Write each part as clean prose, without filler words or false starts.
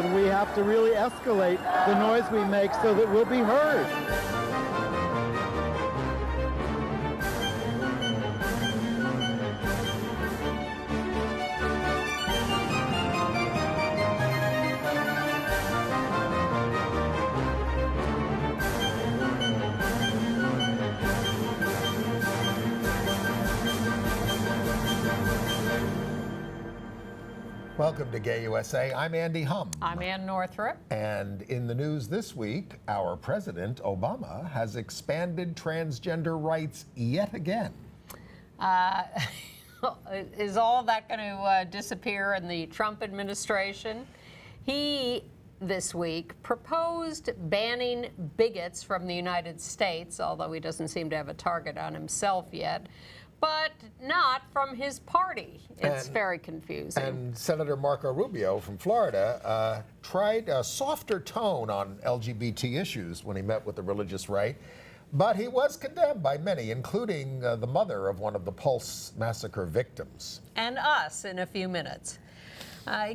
and we have to really escalate the noise we make so that we'll be heard. Welcome to Gay USA. I'm Andy Hum. I'm Ann Northrup. And in the news this week, our President, Obama, has expanded transgender rights yet again. Is all that going to disappear in the Trump administration? He, this week, proposed banning bigots from the United States, although he doesn't seem to have a target on himself yet, but not from his party. It's very confusing. And Senator Marco Rubio from Florida tried a softer tone on LGBT issues when he met with the religious right, but he was condemned by many, including the mother of one of the Pulse massacre victims. And us in a few minutes.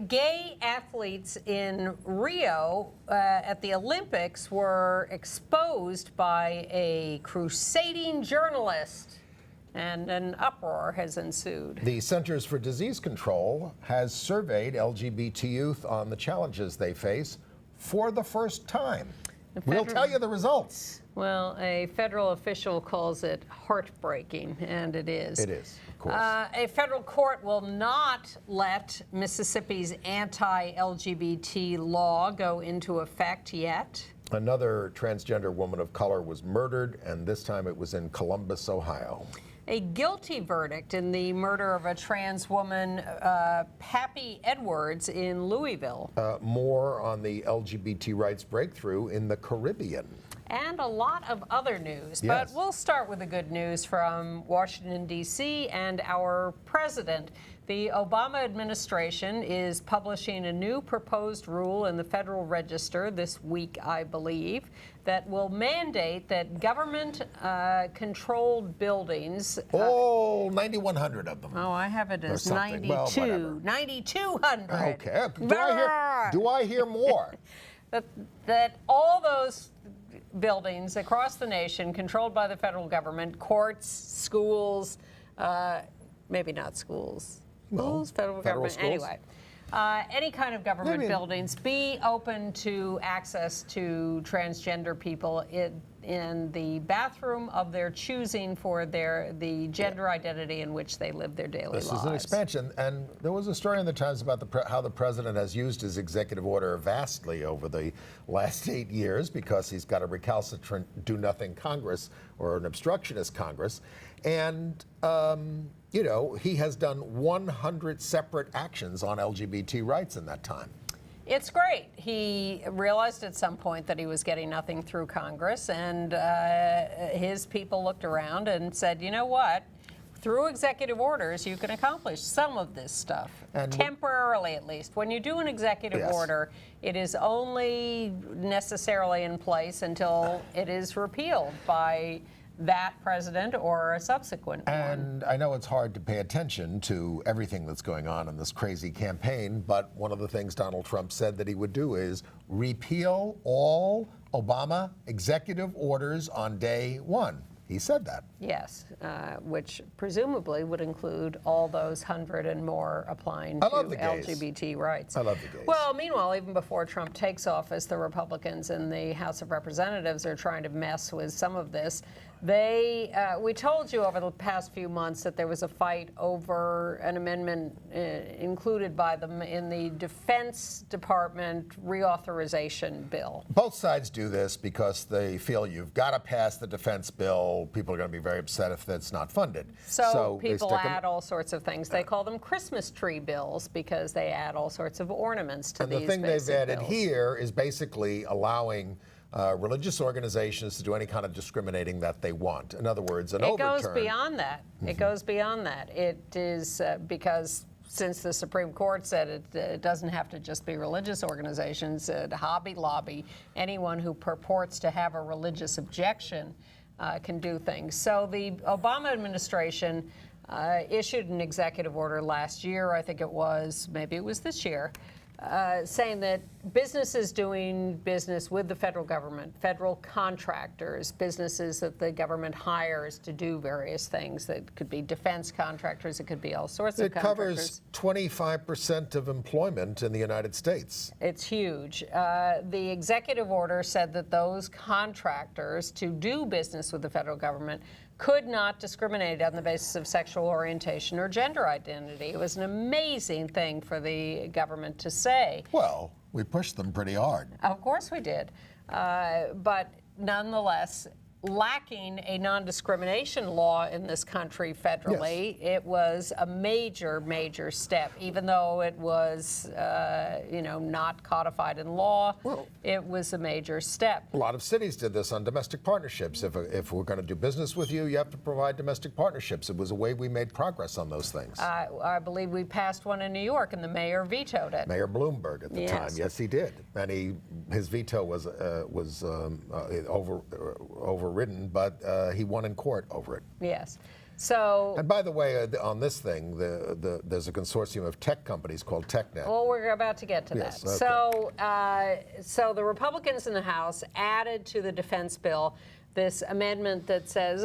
Gay athletes in Rio at the Olympics were exposed by a crusading journalist, and an uproar has ensued. The Centers for Disease Control has surveyed LGBT youth on the challenges they face for the first time. We'll tell you the results. Well, a federal official calls it heartbreaking, and it is. It is, of course. A federal court will not let Mississippi's anti-LGBT law go into effect yet. Another transgender woman of color was murdered, and this time it was in Columbus, Ohio. A guilty verdict in the murder of a trans woman, Pappy Edwards, in Louisville. More on the LGBT rights breakthrough in the Caribbean. And a lot of other news. Yes. But we'll start with the good news from Washington, D.C. and our president. The Obama administration is publishing a new proposed rule in the Federal Register this week, I believe, that will mandate that government-controlled buildings... 9,100 of them. Oh, I have it as 92. Well, 9,200. Okay. Do I hear more? that all those buildings across the nation controlled by the federal government, courts, schools, maybe not schools. Schools, federal government, schools. anyway. Any kind of government buildings be open to access to transgender people in the bathroom of their choosing for the gender identity in which they live their daily lives. This is an expansion, and there was a story in the Times about how the president has used his executive order vastly over the last 8 years because he's got a recalcitrant do-nothing Congress or an obstructionist Congress, and you know, he has done 100 separate actions on LGBT rights in that time. It's great. He realized at some point that he was getting nothing through Congress, and his people looked around and said, you know what? Through executive orders, you can accomplish some of this stuff, and temporarily at least. When you do an executive order, it is only necessarily in place until it is repealed by that president or a subsequent one. And I know it's hard to pay attention to everything that's going on in this crazy campaign, but one of the things Donald Trump said that he would do is repeal all Obama executive orders on day one. He said that. Yes, which presumably would include all those 100 and more applying to LGBT rights. I love the gays. Well, meanwhile, even before Trump takes office, the Republicans in the House of Representatives are trying to mess with some of this. We told you over the past few months that there was a fight over an amendment included by them in the Defense Department reauthorization bill. Both sides do this because they feel you've got to pass the defense bill. People are going to be very upset if that's not funded. So people add all sorts of things. They call them Christmas tree bills because they add all sorts of ornaments to these basic bills. And the thing they've added here is basically allowing religious organizations to do any kind of discriminating that they want. In other words, an overturn. It goes beyond that. It goes beyond that. It is because since the Supreme Court said it doesn't have to just be religious organizations, Hobby Lobby, anyone who purports to have a religious objection can do things. So the Obama administration issued an executive order last year, I think it was, maybe it was this year, saying that businesses doing business with the federal government, federal contractors, businesses that the government hires to do various things, that could be defense contractors, it could be all sorts of contractors. It covers 25% of employment in the United States. It's huge. The executive order said that those contractors to do business with the federal government could not discriminate on the basis of sexual orientation or gender identity. It was an amazing thing for the government to say. Well, we pushed them pretty hard. Of course we did. But nonetheless, lacking a non-discrimination law in this country federally, it was a major, major step. Even though it was, not codified in law, it was a major step. A lot of cities did this on domestic partnerships. If we're going to do business with you, you have to provide domestic partnerships. It was a way we made progress on those things. I believe we passed one in New York, and the mayor vetoed it. Mayor Bloomberg at the time, yes, he did, and his veto was overridden, but he won in court over it. Yes. So, and by the way, on this thing, there's a consortium of tech companies called TechNet. Well, we're about to get to that. Okay. So the Republicans in the House added to the defense bill this amendment that says,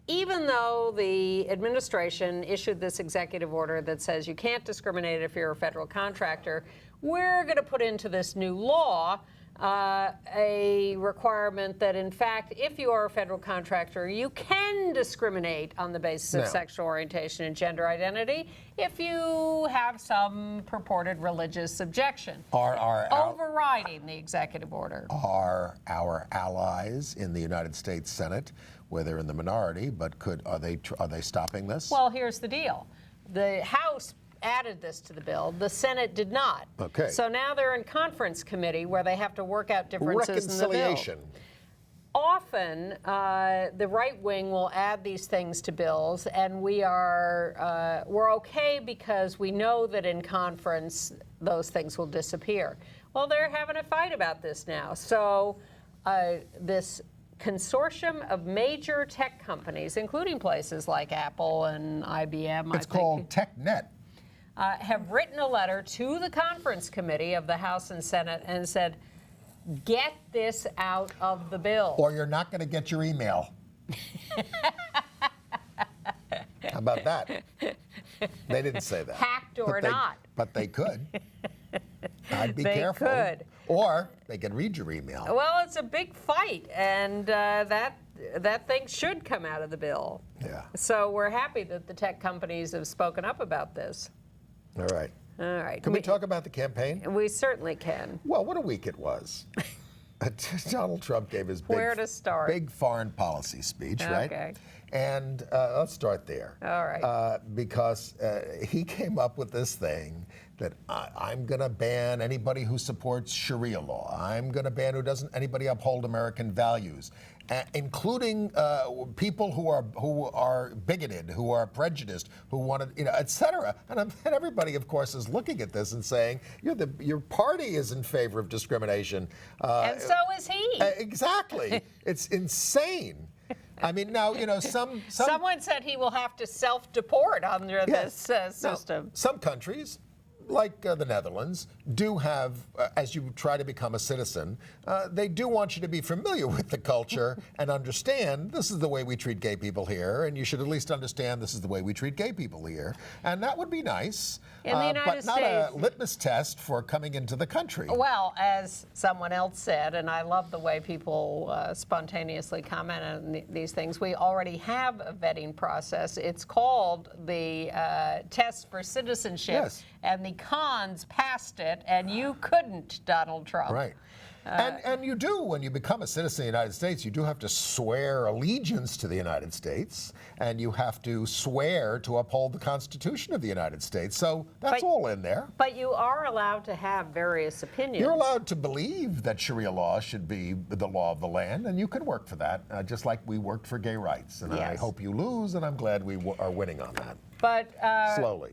even though the administration issued this executive order that says you can't discriminate if you're a federal contractor, we're going to put into this new law a requirement that, in fact, if you are a federal contractor, you can discriminate on the basis of sexual orientation and gender identity if you have some purported religious objection. Overriding the executive order. Are our allies in the United States Senate, where they're in the minority, but are they stopping this? Well, here's the deal. The House added this to the bill. The Senate did not. Okay. So now they're in conference committee where they have to work out differences in the bill. Reconciliation. Often, the right wing will add these things to bills, and we're okay because we know that in conference those things will disappear. Well, they're having a fight about this now. So this consortium of major tech companies, including places like Apple and IBM, it's called TechNet. Have written a letter to the conference committee of the House and Senate and said, get this out of the bill. Or you're not going to get your email. How about that? They didn't say that. Hacked or not. But they could. I'd be They careful. could. Or they can read your email. Well, it's a big fight, and that thing should come out of the bill. Yeah. So we're happy that the tech companies have spoken up about this. All right. All right. Can we talk about the campaign? We certainly can. Well, what a week it was. Donald Trump gave his big foreign policy speech, right? Okay. And let's start there. All right. Because he came up with this thing that I'm going to ban anybody who supports Sharia law. I'm going to ban anybody uphold American values, including people who are bigoted, who are prejudiced, who want to, et cetera. And everybody, of course, is looking at this and saying, your party is in favor of discrimination. And so is he. Exactly. It's insane. I mean, now, someone said he will have to self-deport under this system. Now, some countries, like the Netherlands, do have, as you try to become a citizen, they do want you to be familiar with the culture and understand this is the way we treat gay people here, and you should at least understand this is the way we treat gay people here. And that would be nice, In the United but not a States, litmus test for coming into the country. Well, as someone else said, and I love the way people spontaneously comment on these things, we already have a vetting process. It's called the test for citizenship. Yes. And the cons passed it, and you couldn't, Donald Trump. Right. And you do, when you become a citizen of the United States, you do have to swear allegiance to the United States, and you have to swear to uphold the Constitution of the United States. So that's all in there. But you are allowed to have various opinions. You're allowed to believe that Sharia law should be the law of the land, and you can work for that, just like we worked for gay rights. And I hope you lose, and I'm glad we are winning on that. But slowly.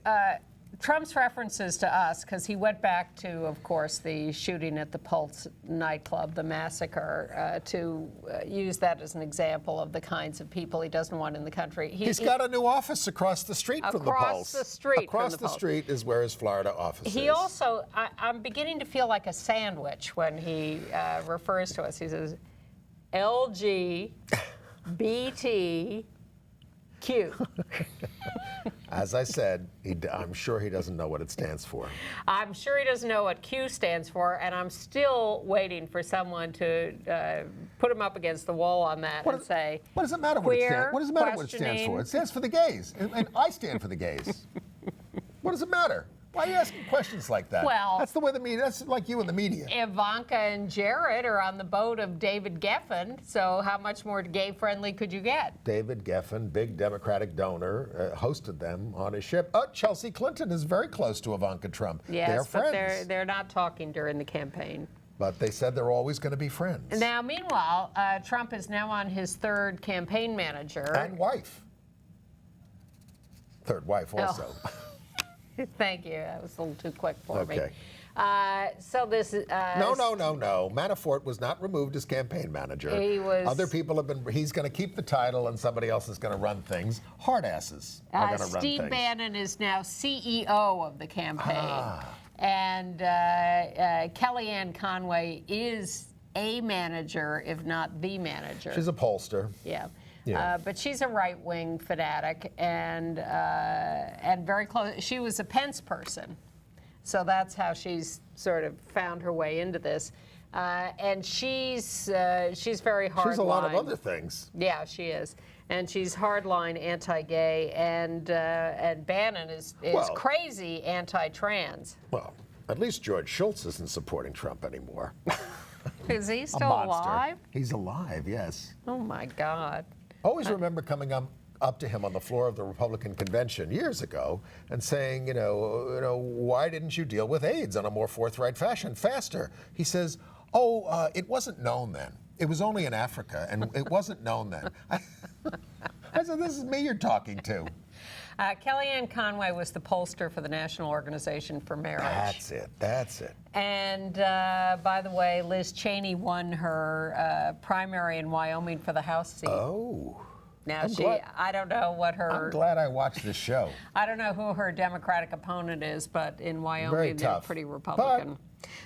Trump's references to us, because he went back to, of course, the shooting at the Pulse nightclub, the massacre, to use that as an example of the kinds of people he doesn't want in the country. He's got a new office across the street from the Pulse. Across the street Across the street is where his Florida office is. He also, I'm beginning to feel like a sandwich when he refers to us. He says, LGBTQ. As I said, I'm sure he doesn't know what it stands for. I'm sure he doesn't know what Q stands for, and I'm still waiting for someone to put him up against the wall on that and say, what does it matter what it stands? What does it matter what it stands for? It stands for the gays, and I stand for the gays. What does it matter? Why are you asking questions like that? Well, that's the way the media. That's like you and the media. Ivanka and Jared are on the boat of David Geffen, so how much more gay-friendly could you get? David Geffen, big Democratic donor, hosted them on his ship. Chelsea Clinton is very close to Ivanka Trump. Yes, they're but friends. they're not talking during the campaign. But they said they're always going to be friends. Now, meanwhile, Trump is now on his third campaign manager. And wife. Third wife also. Oh. Thank you. That was a little too quick for me. Okay. So this. No. Manafort was not removed as campaign manager. He was. Other people have been. He's going to keep the title, and somebody else is going to run things. Hard asses are going to run things. Steve Bannon is now CEO of the campaign, and Kellyanne Conway is a manager, if not the manager. She's a pollster. Yeah. Yeah. But she's a right-wing fanatic and very close. She was a Pence person, so that's how she's sort of found her way into this. And she's very hardline. She's a lot of other things. Yeah, she is, and she's hardline anti-gay, and Bannon is crazy anti-trans. Well, at least George Shultz isn't supporting Trump anymore. Is he still alive? He's alive, yes. Oh my God. Always remember coming up to him on the floor of the Republican convention years ago and saying, why didn't you deal with AIDS in a more forthright fashion, faster? He says, it wasn't known then. It was only in Africa, and it wasn't known then. I said, this is me you're talking to. Kellyanne Conway was the pollster for the National Organization for Marriage. That's it. And by the way, Liz Cheney won her primary in Wyoming for the House seat. Oh. Now I don't know what her. I'm glad I watched this show. I don't know who her Democratic opponent is, but in Wyoming they're pretty Republican.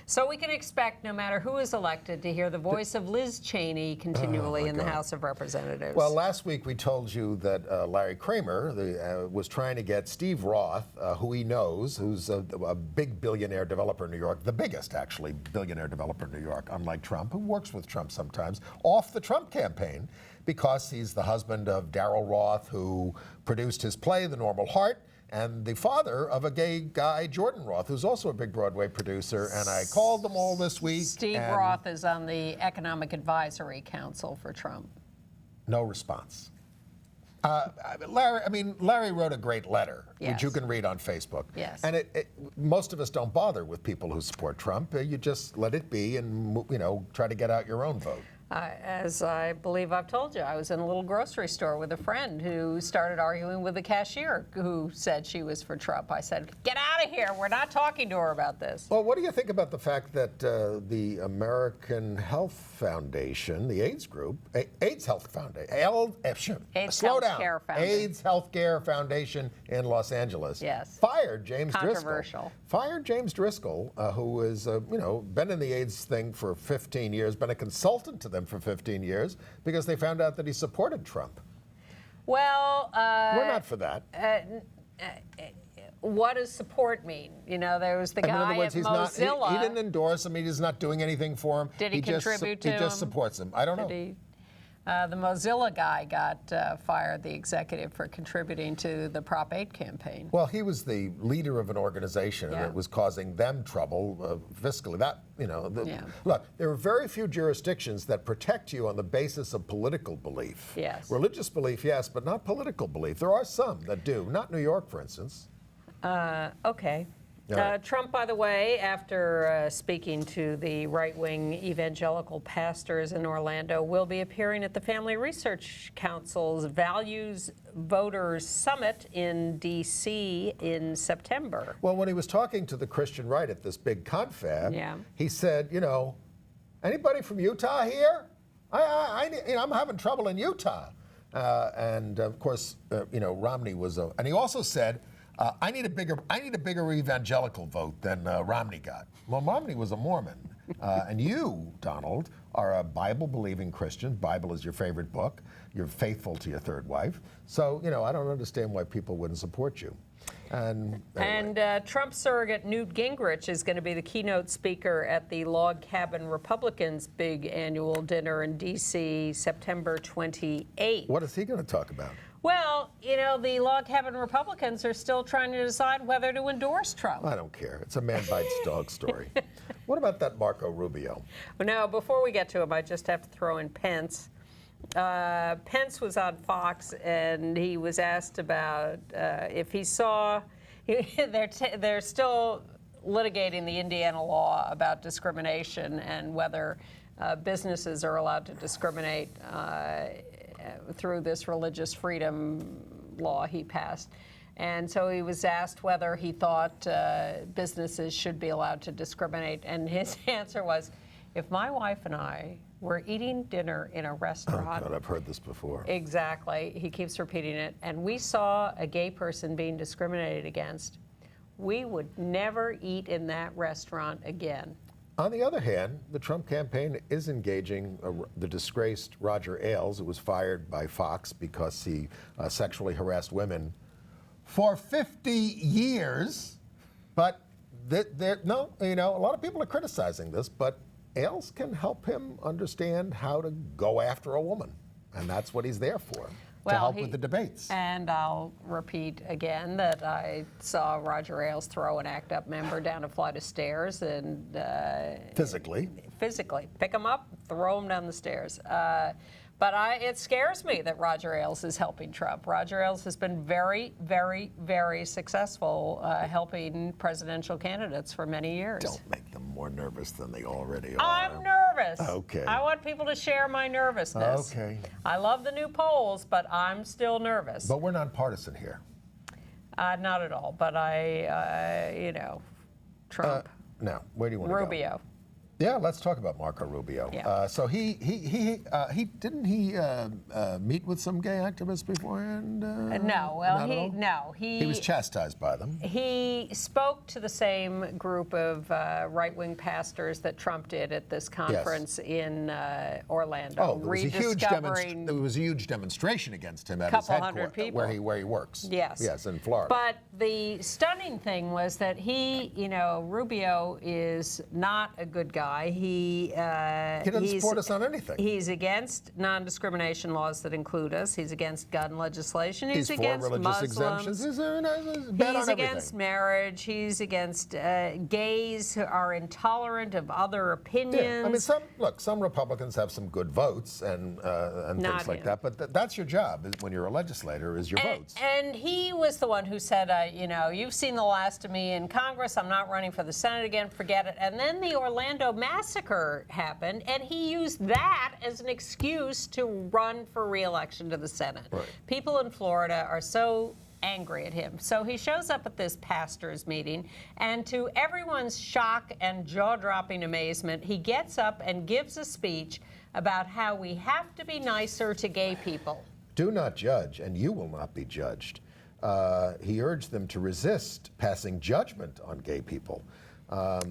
So we can expect, no matter who is elected, to hear the voice of Liz Cheney continually in the House of Representatives. Well, last week we told you that Larry Kramer was trying to get Steve Roth, who he knows, who's a big billionaire developer in New York, the biggest, actually, billionaire developer in New York, unlike Trump, who works with Trump sometimes, off the Trump campaign because he's the husband of Daryl Roth, who produced his play, The Normal Heart, and the father of a gay guy, Jordan Roth, who's also a big Broadway producer. And I called them all this week. Steve Roth is on the Economic Advisory Council for Trump. No response. Larry wrote a great letter, which you can read on Facebook. Yes. And most of us don't bother with people who support Trump. You just let it be and try to get out your own vote. As I believe I've told you, I was in a little grocery store with a friend who started arguing with the cashier who said she was for Trump. I said, get out of here. We're not talking to her about this. Well, what do you think about the fact that the American Health Foundation, the AIDS group, AIDS Health Foundation, AIDS Healthcare Foundation in Los Angeles, fired James Driscoll. Fired James Driscoll, who has been in the AIDS thing for 15 years, been a consultant to them for 15 years, because they found out that he supported Trump. Well, we're not for that. What does support mean? There was the guy in other words, at Mozilla. He didn't endorse him. He's not doing anything for him. Did he contribute to him? He just supports him. I don't know. The Mozilla guy got fired, the executive, for contributing to the Prop 8 campaign. Well, he was the leader of an organization, and it was causing them trouble fiscally. Look, there are very few jurisdictions that protect you on the basis of political belief. Yes. Religious belief, yes, but not political belief. There are some that do. Not New York, for instance. Okay. All right. Trump, by the way, after speaking to the right-wing evangelical pastors in Orlando, will be appearing at the Family Research Council's Values Voters Summit in D.C. in September. Well, when he was talking to the Christian right at this big confab, he said, you know, anybody from Utah here? I'm having trouble in Utah. And of course, you know, Romney was and he also said, I need a bigger evangelical vote than Romney got. Well, Romney was a Mormon, and you, Donald, are a Bible-believing Christian. Bible is your favorite book. You're faithful to your third wife. So, you know, I don't understand why people wouldn't support you. And Trump surrogate Newt Gingrich is going to be the keynote speaker at the Log Cabin Republicans' big annual dinner in D.C. September 28th. What is he going to talk about? Well, you know, the Log Cabin Republicans are still trying to decide whether to endorse Trump. I don't care. It's a man bites dog story. What about that Marco Rubio? Well, now, before we get to him, I just have to throw in Pence. Pence was on Fox, and he was asked about if he saw they're still litigating the Indiana law about discrimination and whether businesses are allowed to discriminate through this religious freedom law he passed. And so he was asked whether he thought businesses should be allowed to discriminate, and his answer was, if my wife and I were eating dinner in a restaurant. Oh, God, I've heard this before. Exactly. He keeps repeating it. And we saw a gay person being discriminated against, we would never eat in that restaurant again. On the other hand, the Trump campaign is engaging the disgraced Roger Ailes, who was fired by Fox because he sexually harassed women for 50 years. But no, you know, a lot of people are criticizing this, but Ailes can help him understand how to go after a woman, and that's what he's there for, to help with the debates. And I'll repeat again that I saw Roger Ailes throw an ACT UP member down a flight of stairs and Physically, pick him up, throw him down the stairs. But it scares me that Roger Ailes is helping Trump. Roger Ailes has been very, very, very successful helping presidential candidates for many years. Don't make them more nervous than they already are. I'm nervous. Okay. I want people to share my nervousness. Okay. I love the new polls, but I'm still nervous. But we're nonpartisan here. Not at all. But you know, Trump. Now, where do you want to go? Rubio. Yeah, let's talk about Marco Rubio. Yeah. So he didn't meet with some gay activists beforehand? No. He was chastised by them. He spoke to the same group of right-wing pastors that Trump did at this conference in Orlando. Oh, there was a huge demonstration against him at his headquarters, where he works. Yes, in Florida. But the stunning thing was that Rubio is not a good guy. He doesn't support us on anything. He's against non-discrimination laws that include us. He's against gun legislation. He's for against religious Muslims. exemptions. He's against marriage. He's against gays who are intolerant of other opinions. Yeah. I mean, some Republicans have some good votes and things like that. But that's your job when you're a legislator, is your votes. And he was the one who said, you've seen the last of me in Congress. I'm not running for the Senate again. Forget it. And then the Orlando massacre happened, and he used that as an excuse to run for re-election to the Senate. Right. People in Florida are so angry at him. So he shows up at this pastors' meeting, and to everyone's shock and jaw-dropping amazement, he gets up and gives a speech about how we have to be nicer to gay people. Do not judge, and you will not be judged. He urged them to resist passing judgment on gay people.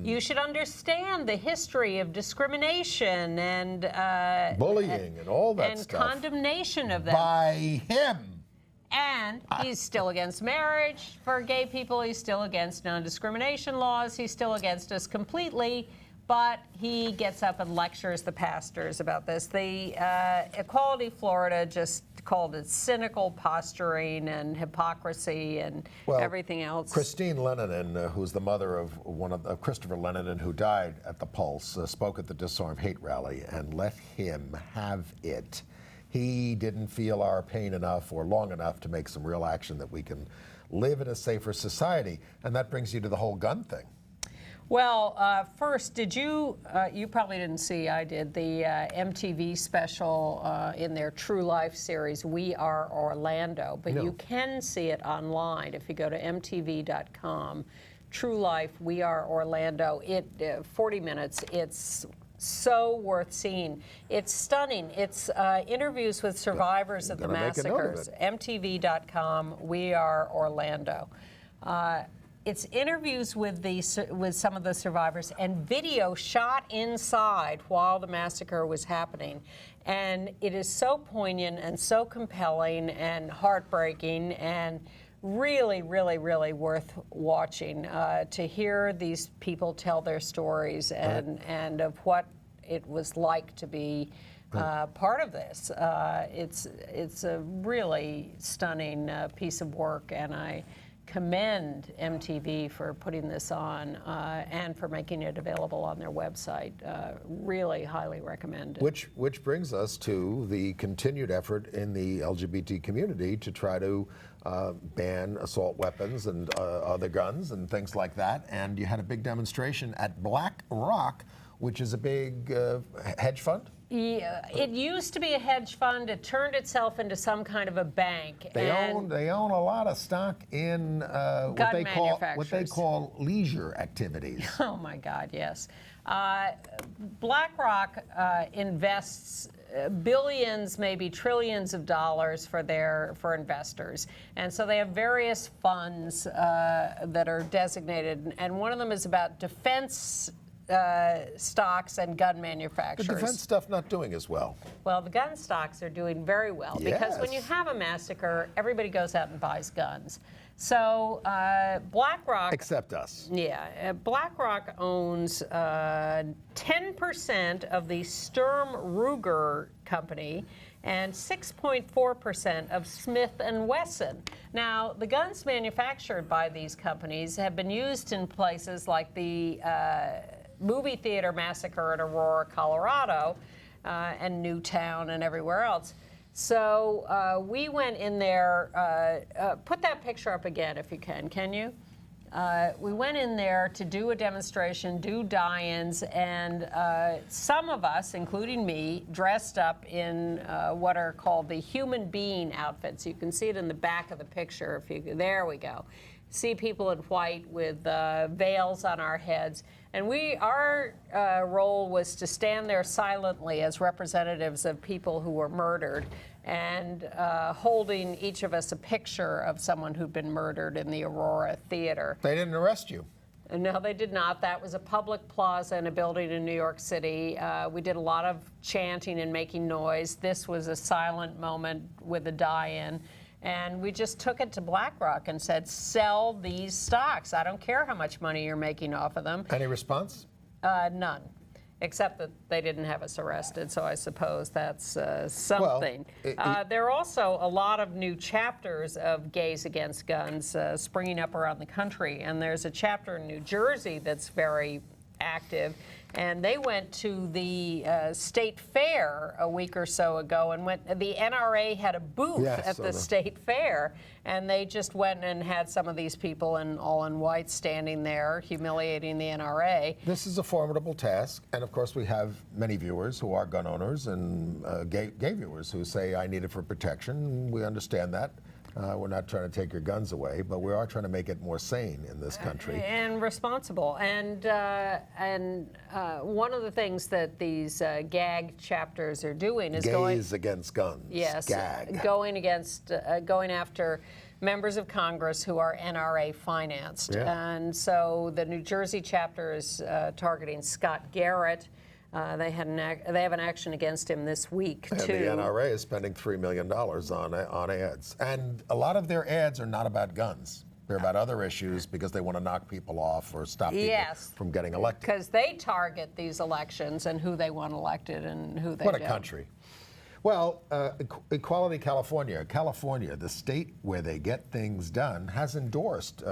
You should understand the history of discrimination and bullying and all that stuff. And condemnation of them. By him. And he's still against marriage for gay people. He's still against non-discrimination laws. He's still against us completely. But he gets up and lectures the pastors about this. The Equality Florida just called it cynical posturing and hypocrisy and everything else. Christine Lenanen, who's the mother of Christopher Lenanen, who died at the Pulse, spoke at the Disarm Hate rally, and let him have it. He didn't feel our pain enough or long enough to make some real action that we can live in a safer society. And that brings you to the whole gun thing. Well, first, did you probably didn't see, I did, the MTV special in their True Life series, We Are Orlando. But you can see it online if you go to mtv.com. True Life, We Are Orlando. 40 minutes. It's so worth seeing. It's stunning. It's interviews with survivors of the massacres. mtv.com, We Are Orlando. It's interviews with some of the survivors and video shot inside while the massacre was happening. And it is so poignant and so compelling and heartbreaking and really, really, really worth watching to hear these people tell their stories and of what it was like to be part of this. It's a really stunning piece of work, and I commend MTV for putting this on and for making it available on their website. Really highly recommend it. Which brings us to the continued effort in the LGBT community to try to ban assault weapons and other guns and things like that. And you had a big demonstration at Black Rock, which is a big hedge fund? Yeah, it used to be a hedge fund. It turned itself into some kind of a bank. They own a lot of stock in what they call leisure activities. Oh my God, yes. BlackRock invests billions, maybe trillions of dollars for investors, and so they have various funds that are designated, and one of them is about defense stocks and gun manufacturers. The defense stuff not doing as well. Well, the gun stocks are doing very well because when you have a massacre, everybody goes out and buys guns. So BlackRock... Except us. Yeah. BlackRock owns 10% of the Sturm Ruger company and 6.4% of Smith & Wesson. Now, the guns manufactured by these companies have been used in places like the movie theater massacre in Aurora, Colorado, and Newtown and everywhere else. So we went in there, put that picture up again if you can you? We went in there to do a demonstration, do die-ins, and some of us, including me, dressed up in what are called the human being outfits. You can see it in the back of the picture. There we go. See people in white with veils on our heads. And our role was to stand there silently as representatives of people who were murdered and holding each of us a picture of someone who'd been murdered in the Aurora Theater. They didn't arrest you? No, they did not. That was a public plaza in a building in New York City. We did a lot of chanting and making noise. This was a silent moment with a die-in. And we just took it to BlackRock and said, sell these stocks. I don't care how much money you're making off of them. Any response? None, except that they didn't have us arrested, so I suppose that's something. Well, there are also a lot of new chapters of Gays Against Guns springing up around the country, and there's a chapter in New Jersey that's very active. And they went to the state fair a week or so ago, and the NRA had a booth at the state fair, and they just went and had some of these people all in white standing there, humiliating the NRA. This is a formidable task, and of course we have many viewers who are gun owners and gay viewers who say, I need it for protection. We understand that. We're not trying to take your guns away, but we are trying to make it more sane in this country. And responsible. And one of the things that these GAG chapters are doing is Gays Against Guns. Yes, GAG. going after members of Congress who are NRA financed. Yeah. And so the New Jersey chapter is targeting Scott Garrett. They have an action against him this week, and too. The NRA is spending $3 million on ads. And a lot of their ads are not about guns. They're about other issues because they want to knock people off or stop people from getting elected. Because they target these elections and who they want elected and who they don't. What a country. Well, Equality California, the state where they get things done, has endorsed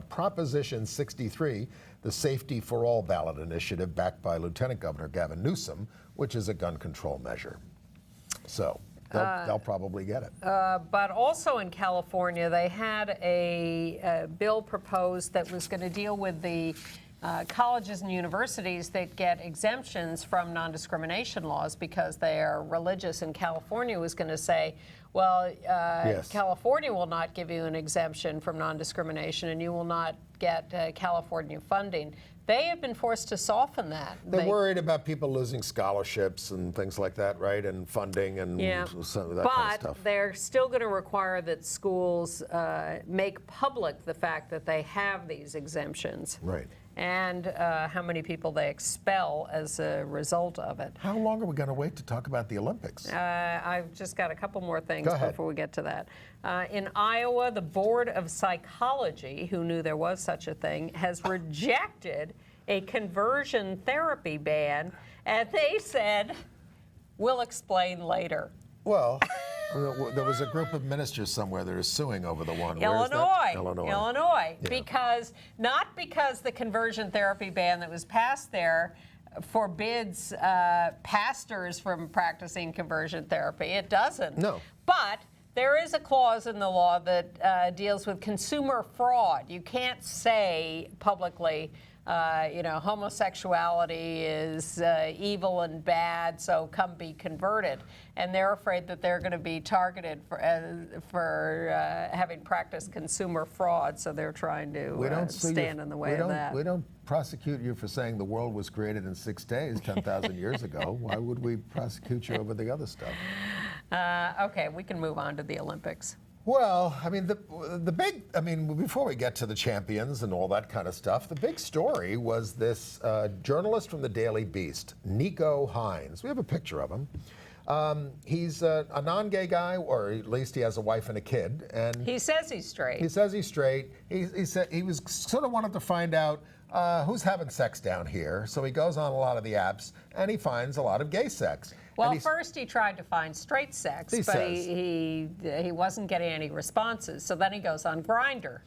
Proposition 63, the Safety for All ballot initiative backed by Lieutenant Governor Gavin Newsom, which is a gun control measure. So. they'll probably get it. But also in California, they had a bill proposed that was going to deal with the colleges and universities that get exemptions from non-discrimination laws because they are religious, and California was going to say, well, Yes. California will not give you an exemption from non-discrimination and you will not get California funding. They have been forced to soften that. They're worried about people losing scholarships and things like that, right? And funding and some of that kind of stuff. But they're still going to require that schools make public the fact that they have these exemptions. Right. And how many people they expel as a result of it. How long are we going to wait to talk about the Olympics? I've just got a couple more things Go ahead. before we get to that. In Iowa, the Board of Psychology, who knew there was such a thing, has rejected a conversion therapy ban, and they said, we'll explain later. Well, there was a group of ministers somewhere that are suing over the one. Where is that? Illinois. Yeah. Not because the conversion therapy ban that was passed there forbids pastors from practicing conversion therapy. It doesn't. No. But there is a clause in the law that deals with consumer fraud. You can't say publicly, homosexuality is evil and bad, so come be converted. And they're afraid that they're going to be targeted for having practiced consumer fraud, so they're trying to stand in the way of that. We don't prosecute you for saying the world was created in 6 days 10,000 years ago. Why would we prosecute you over the other stuff? Okay, we can move on to the Olympics. Well, I mean, before we get to the champions and all that kind of stuff, the big story was this journalist from the Daily Beast, Nico Hines. We have a picture of him. He's a non-gay guy, or at least he has a wife and a kid. And he says he's straight. He says he's straight. He said he was sort of wanted to find out who's having sex down here. So he goes on a lot of the apps and he finds a lot of gay sex. Well, first he tried to find straight sex, but he wasn't getting any responses. So then he goes on Grindr.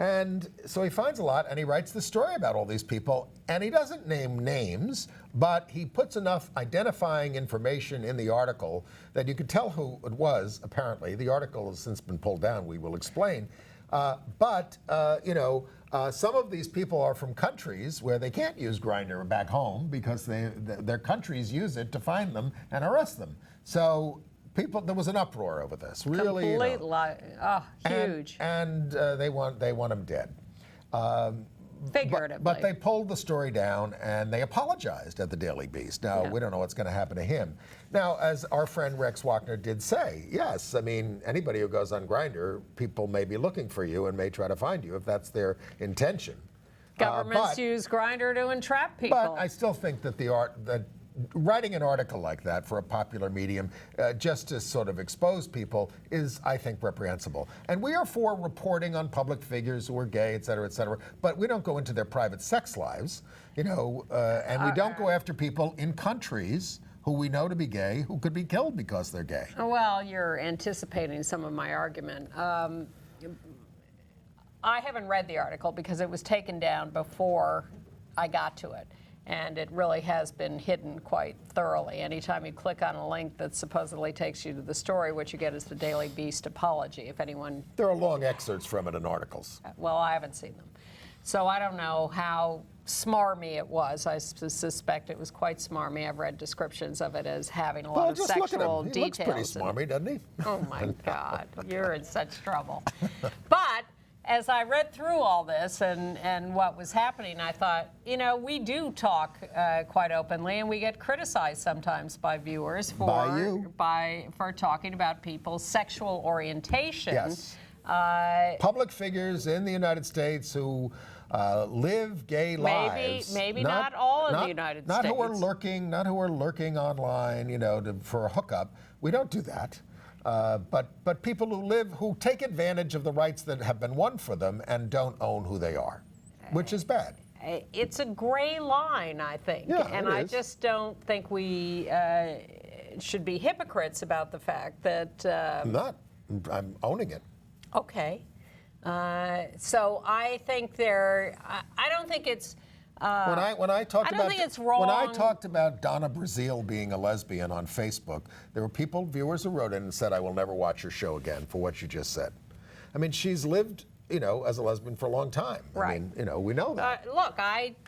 And so he finds a lot, and he writes the story about all these people, and he doesn't name names, but he puts enough identifying information in the article that you could tell who it was, apparently. The article has since been pulled down, we will explain. Some of these people are from countries where they can't use Grindr back home because their countries use it to find them and arrest them. So there was an uproar over this. Really, huge. And they want him dead. Figuratively. But they pulled the story down and they apologized at the Daily Beast. Now, we don't know what's going to happen to him. Now, as our friend Rex Wagner did say, yes, I mean, anybody who goes on Grindr, people may be looking for you and may try to find you if that's their intention. Governments use Grindr to entrap people. But I still think that writing an article like that for a popular medium just to sort of expose people is, I think, reprehensible. And we are for reporting on public figures who are gay, et cetera, but we don't go into their private sex lives, and we don't go after people in countries who we know to be gay who could be killed because they're gay. Well, you're anticipating some of my argument. I haven't read the article because it was taken down before I got to it. And it really has been hidden quite thoroughly. Anytime you click on a link that supposedly takes you to the story, what you get is the Daily Beast apology. If anyone... There are long excerpts from it in articles. Well, I haven't seen them. So I don't know how smarmy it was. I suspect it was quite smarmy. I've read descriptions of it as having a lot of sexual details. He looks pretty smarmy, doesn't he? Oh, my God. You're in such trouble. But... as I read through all this and what was happening, I thought, we do talk quite openly, and we get criticized sometimes by viewers for talking about people's sexual orientation. Yes. Public figures in the United States who live gay lives. Maybe not all in the United States. Not who are lurking online, for a hookup. We don't do that. But people who take advantage of the rights that have been won for them and don't own who they are, which is bad. It's a gray line, I think. Yeah, and I just don't think we should be hypocrites about the fact that... I'm owning it. Okay. So I think I don't think it's When I talked I don't about think it's wrong. when I talked about Donna Brazile being a lesbian on Facebook, there were viewers who wrote in and said, "I will never watch your show again for what you just said." I mean, she's lived, as a lesbian for a long time. Right. I mean, we know that. Look,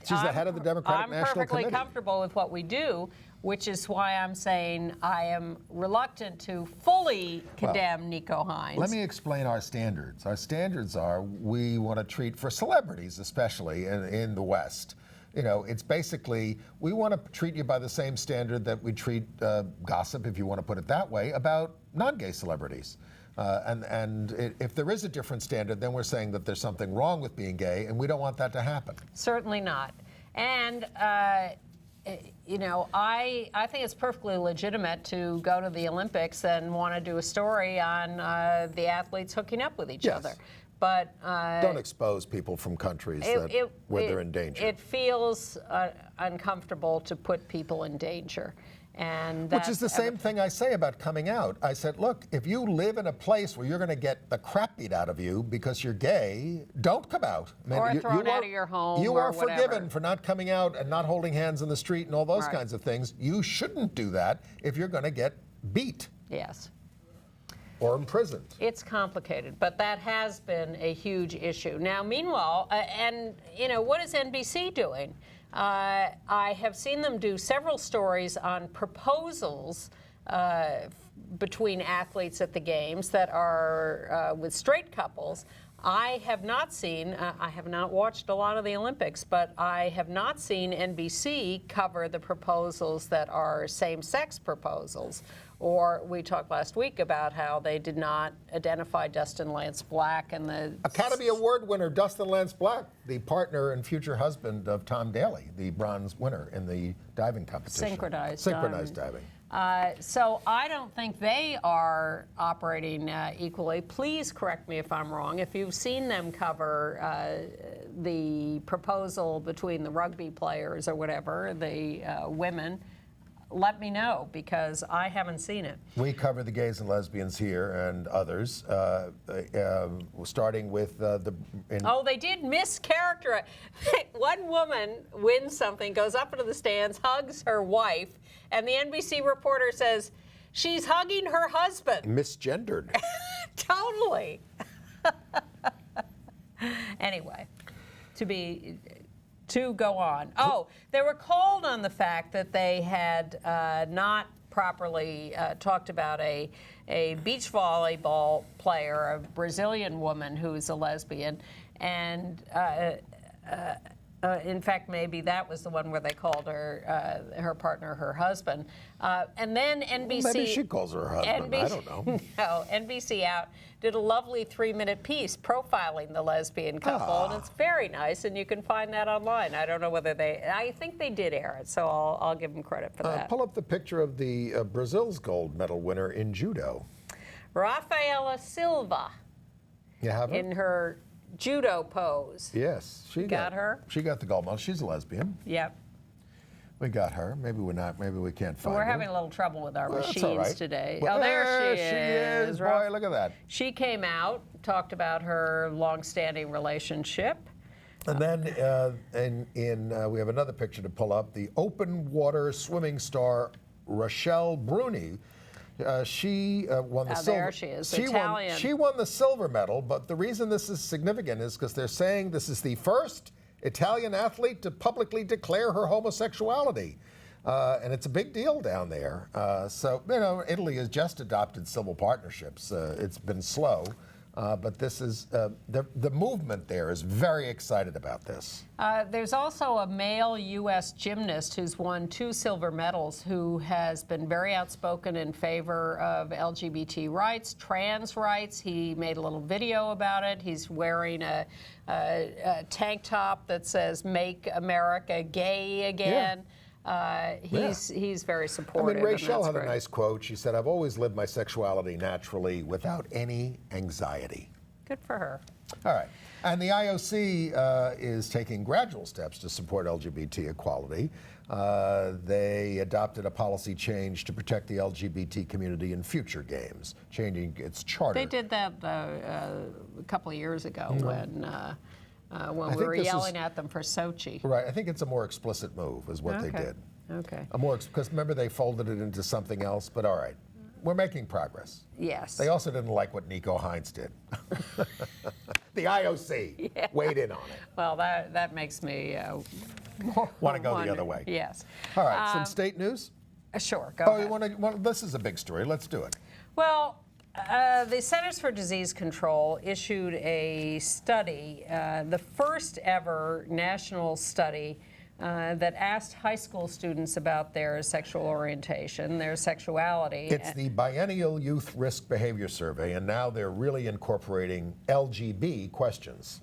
She's the head of the Democratic National Committee. I'm perfectly comfortable with what we do, which is why I'm saying I am reluctant to fully condemn Nico Hines. Let me explain our standards. Our standards are we want to treat, for celebrities especially in the West, it's basically we want to treat you by the same standard that we treat gossip, if you want to put it that way, about non-gay celebrities. If there is a different standard, then we're saying that there's something wrong with being gay, and we don't want that to happen. Certainly not. And I think it's perfectly legitimate to go to the Olympics and want to do a story on the athletes hooking up with each other. But don't expose people from countries where they're in danger. It feels uncomfortable to put people in danger. Which is the same thing I say about coming out. I said, look, if you live in a place where you're going to get the crap beat out of you because you're gay, don't come out. Or thrown out of your home. You are forgiven for not coming out and not holding hands in the street and all those kinds of things. You shouldn't do that if you're going to get beat. Yes. Or imprisoned. It's complicated, but that has been a huge issue. Now, meanwhile, what is NBC doing? I have seen them do several stories on proposals between athletes at the games that are with straight couples. I have not seen, I have not watched a lot of the Olympics, but I have not seen NBC cover the proposals that are same-sex proposals. Or we talked last week about how they did not identify Dustin Lance Black and the Academy Award winner Dustin Lance Black, the partner and future husband of Tom Daley, the bronze winner in the diving competition. Synchronized diving. So I don't think they are operating equally. Please correct me if I'm wrong. If you've seen them cover the proposal between the rugby players or whatever, the women, let me know, because I haven't seen it. We cover the gays and lesbians here and others, starting with they did mischaracterize. One woman wins something, goes up into the stands, hugs her wife, and the NBC reporter says, she's hugging her husband. Misgendered. Totally. Anyway, to go on. They were called on the fact that they had not properly talked about a beach volleyball player, a Brazilian woman who's a lesbian, and in fact, maybe that was the one where they called her partner her husband. And then NBC... Well, maybe she calls her husband. I don't know. No, NBC Out did a lovely 3-minute piece profiling the lesbian couple, and it's very nice, and you can find that online. I don't know whether I think they did air it, so I'll give them credit for that. Pull up the picture of the Brazil's gold medal winner in judo. Rafaela Silva. You have her? In her judo pose. Yes, she got her. She got the gold medal. She's a lesbian. Yep. We got her. Maybe we're not. Maybe we can't find her. We're having a little trouble with our machines today. Well, there she is. Boy, look at that. She came out, talked about her long-standing relationship. And then we have another picture to pull up. The open water swimming star Rachel Bruni. She won the silver. There she is, Italian. She won the silver medal, but the reason this is significant is because they're saying this is the first Italian athlete to publicly declare her homosexuality. And it's a big deal down there. Italy has just adopted civil partnerships. It's been slow. But this is, the movement there is very excited about this. There's also a male U.S. gymnast who's won 2 silver medals who has been very outspoken in favor of LGBT rights, trans rights. He made a little video about it. He's wearing a tank top that says, "Make America Gay Again." Yeah. He's very supportive. I mean, Rachel had a nice quote. She said, "I've always lived my sexuality naturally without any anxiety." Good for her. All right. And the IOC is taking gradual steps to support LGBT equality. They adopted a policy change to protect the LGBT community in future games, changing its charter. They did that a couple of years ago when when we were yelling at them for Sochi. Right. I think it's a more explicit move is what they did. Okay. Because remember they folded it into something else, but all right. We're making progress. Yes. They also didn't like what Nico Hines did. The IOC weighed in on it. Well, that makes me want to go the other way. Yes. All right, some state news? Sure, go ahead. Well, this is a big story. Let's do it. Well, the Centers for Disease Control issued a study, the first ever national study that asked high school students about their sexual orientation, their sexuality. It's the Biennial Youth Risk Behavior Survey, and now they're really incorporating LGB questions.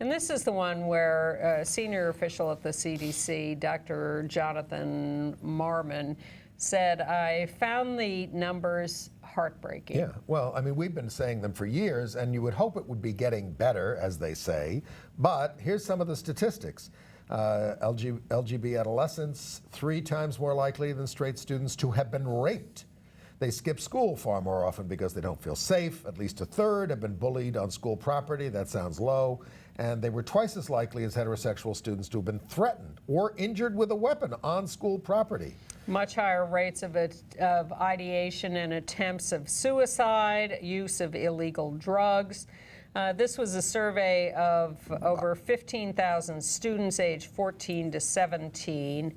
And this is the one where a senior official at the CDC, Dr. Jonathan Marmon, said, I found the numbers heartbreaking. Yeah, well, I mean, we've been saying them for years, and you would hope it would be getting better, as they say. But here's some of the statistics. LGB adolescents 3 times more likely than straight students to have been raped. They skip school far more often because they don't feel safe. At least 1/3 have been bullied on school property. That sounds low. And they were twice as likely as heterosexual students to have been threatened or injured with a weapon on school property. Much higher rates of ideation and attempts of suicide, use of illegal drugs. This was a survey of over 15,000 students aged 14 to 17.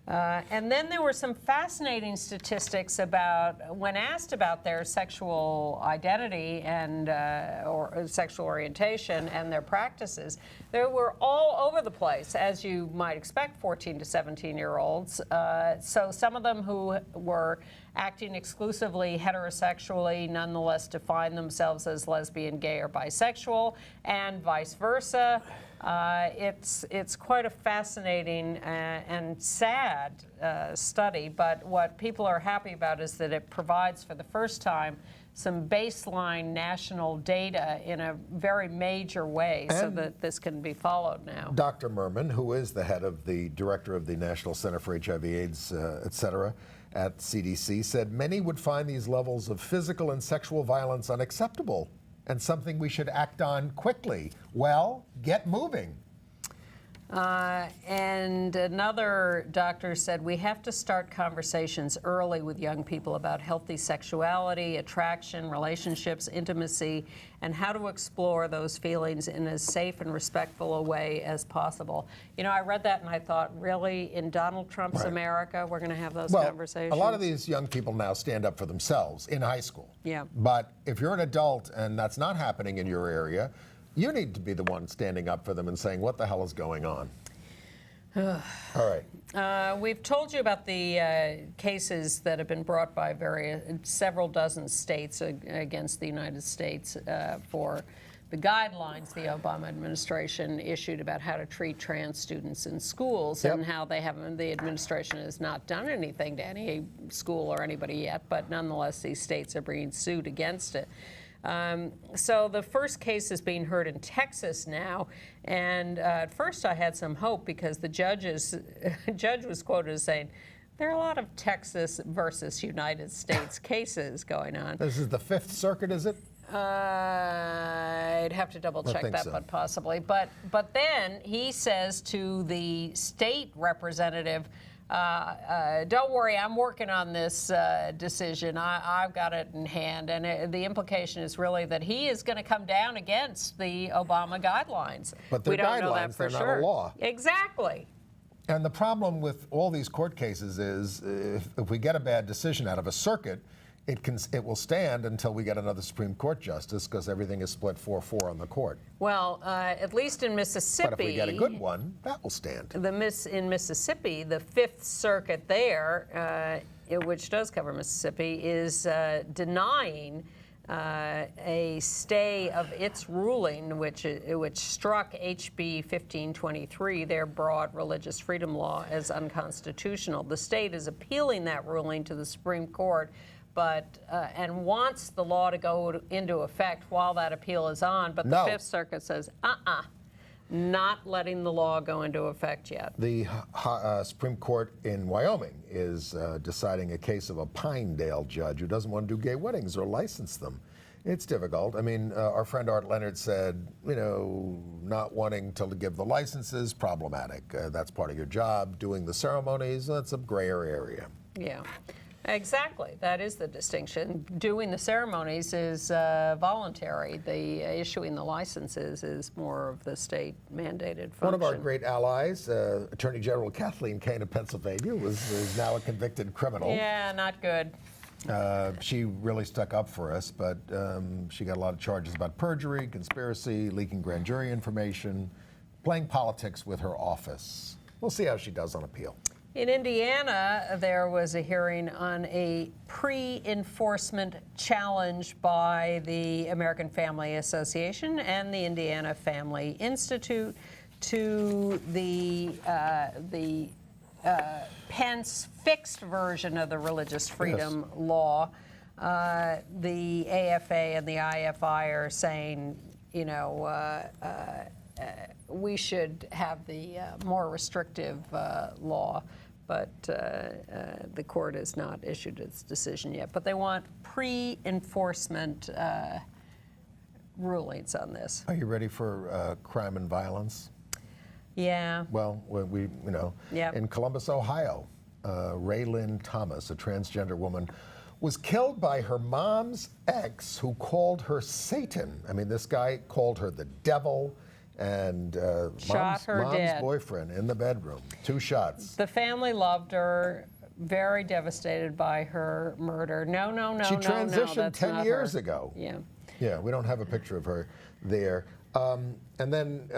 And then there were some fascinating statistics about, when asked about their sexual identity and or sexual orientation and their practices, they were all over the place, as you might expect 14 to 17-year-olds. So some of them who were acting exclusively heterosexually nonetheless define themselves as lesbian, gay, or bisexual, and vice versa. It's quite a fascinating and sad study, but what people are happy about is that it provides for the first time some baseline national data in a very major way so that this can be followed now. Dr. Merman, who is the head of the director of the National Center for HIV/AIDS, et cetera, at CDC, said many would find these levels of physical and sexual violence unacceptable and something we should act on quickly. Well, get moving. And another doctor said we have to start conversations early with young people about healthy sexuality, attraction, relationships, intimacy, and how to explore those feelings in as safe and respectful a way as possible. You know, I read that and I thought, really, in Donald Trump's America, we're going to have those conversations? A lot of these young people now stand up for themselves in high school. Yeah. But if you're an adult and that's not happening in your area, you need to be the one standing up for them and saying, what the hell is going on? All right. We've told you about the cases that have been brought by several dozen states against the United States for the guidelines the Obama administration issued about how to treat trans students in schools, and how the administration has not done anything to any school or anybody yet, but nonetheless these states are bringing suit against it. So the first case is being heard in Texas now, and at first I had some hope because the judge was quoted as saying, there are a lot of Texas versus United States cases going on. This is the Fifth Circuit, is it? I'd have to double check that, but possibly. But then he says to the state representative, don't worry, I'm working on this decision. I've got it in hand. And the implication is really that he is going to come down against the Obama guidelines. But they're we don't guidelines, know that for they're sure. not a law. Exactly. And the problem with all these court cases is if we get a bad decision out of a circuit, it will stand until we get another Supreme Court justice because everything is split 4-4 on the court. Well, at least in Mississippi. But if we get a good one, that will stand. In Mississippi, the Fifth Circuit there, which does cover Mississippi, is denying a stay of its ruling, which struck HB 1523, their broad religious freedom law, as unconstitutional. The state is appealing that ruling to the Supreme Court, but and wants the law to go into effect while that appeal is on. But the Fifth Circuit says, not letting the law go into effect yet. The Supreme Court in Wyoming is deciding a case of a Pinedale judge who doesn't want to do gay weddings or license them. It's difficult. I mean, our friend Art Leonard said, you know, not wanting to give the licenses, problematic. That's part of your job. Doing the ceremonies, that's a grayer area. Yeah, exactly. That is the distinction. Doing the ceremonies is voluntary. The issuing the licenses is more of the state mandated function. One of our great allies, Attorney General Kathleen Kane of Pennsylvania, is now a convicted criminal. Yeah, not good. She really stuck up for us, but she got a lot of charges about perjury, conspiracy, leaking grand jury information, playing politics with her office. We'll see how she does on appeal. In Indiana, there was a hearing on a pre-enforcement challenge by the American Family Association and the Indiana Family Institute to the Pence fixed version of the religious freedom law. The AFA and the IFI are saying, you know, we should have the more restrictive law, but the court has not issued its decision yet. But they want pre-enforcement rulings on this. Are you ready for crime and violence? Yeah. Well, we you know, Yep. in Columbus, Ohio, Raylyn Thomas, a transgender woman, was killed by her mom's ex, who called her Satan. I mean, this guy called her the devil, and Shot her mom's dead. boyfriend in the bedroom. 2 shots. The family loved her, very devastated by her murder. No, She no, transitioned that's 10 not years her. ago. Yeah. Yeah, we don't have a picture of her there. And then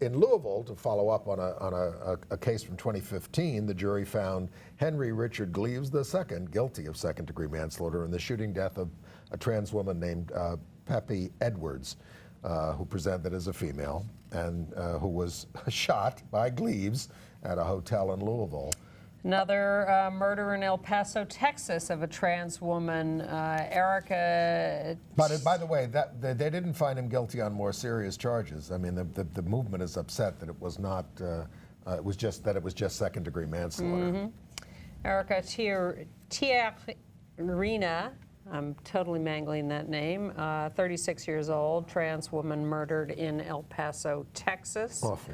in Louisville, to follow up on a case from 2015, the jury found Henry Richard Gleaves II guilty of second-degree manslaughter in the shooting death of a trans woman named Pepe Edwards, who presented as a female and who was shot by Gleaves at a hotel in Louisville. Another murder in El Paso, Texas, of a trans woman, Erica. But by the way, that they didn't find him guilty on more serious charges. I mean, the movement is upset that it was not. It was just second-degree manslaughter. Erica Tiarina, I'm totally mangling that name, 36 years old, trans woman murdered in El Paso, Texas. Awful.